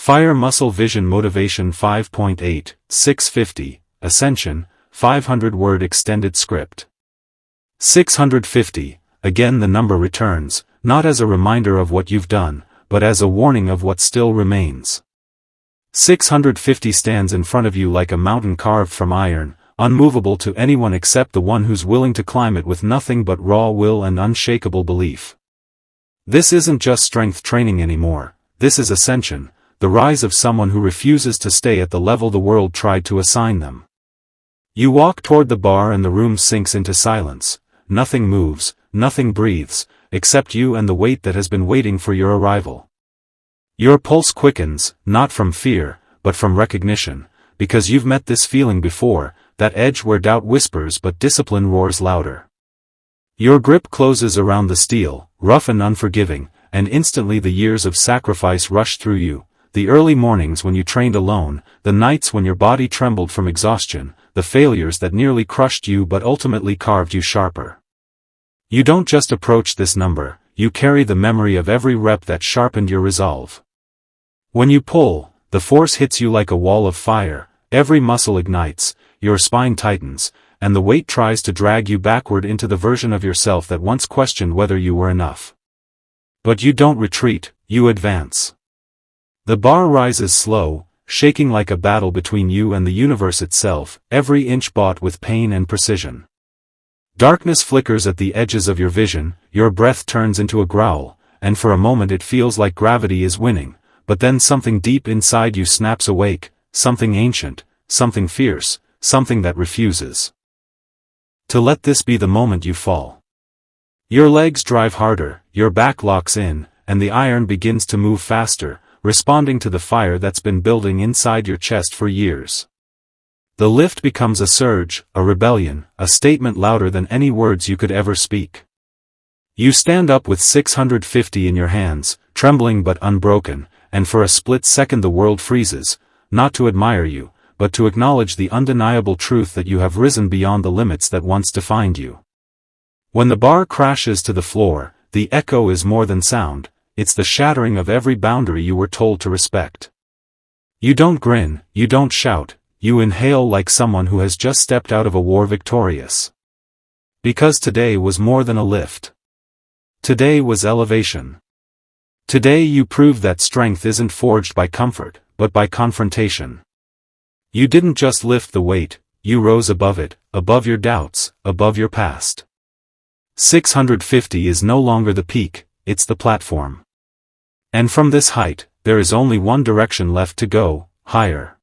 Fire Muscle Vision Motivation 5.8, 650, Ascension, 500-word extended script. 650, again the number returns, not as a reminder of what you've done, but as a warning of what still remains. 650 stands in front of you like a mountain carved from iron, unmovable to anyone except the one who's willing to climb it with nothing but raw will and unshakable belief. This isn't just strength training anymore, this is ascension, the rise of someone who refuses to stay at the level the world tried to assign them. You walk toward the bar and the room sinks into silence, nothing moves, nothing breathes, except you and the weight that has been waiting for your arrival. Your pulse quickens, not from fear, but from recognition, because you've met this feeling before, that edge where doubt whispers but discipline roars louder. Your grip closes around the steel, rough and unforgiving, and instantly the years of sacrifice rush through you, the early mornings when you trained alone, the nights when your body trembled from exhaustion, the failures that nearly crushed you but ultimately carved you sharper. You don't just approach this number, you carry the memory of every rep that sharpened your resolve. When you pull, the force hits you like a wall of fire, every muscle ignites, your spine tightens, and the weight tries to drag you backward into the version of yourself that once questioned whether you were enough. But you don't retreat, you advance. The bar rises slow, shaking like a battle between you and the universe itself, every inch bought with pain and precision. Darkness flickers at the edges of your vision, your breath turns into a growl, and for a moment it feels like gravity is winning, but then something deep inside you snaps awake, something ancient, something fierce, something that refuses to let this be the moment you fall. Your legs drive harder, your back locks in, and the iron begins to move faster, responding to the fire that's been building inside your chest for years. The lift becomes a surge, a rebellion, a statement louder than any words you could ever speak. You stand up with 650 in your hands, trembling but unbroken, and for a split second the world freezes, not to admire you, but to acknowledge the undeniable truth that you have risen beyond the limits that once defined you. When the bar crashes to the floor, the echo is more than sound, it's the shattering of every boundary you were told to respect. You don't grin, you don't shout, you inhale like someone who has just stepped out of a war victorious. Because today was more than a lift. Today was elevation. Today you proved that strength isn't forged by comfort, but by confrontation. You didn't just lift the weight, you rose above it, above your doubts, above your past. 650 is no longer the peak, it's the platform. And from this height, there is only one direction left to go, higher.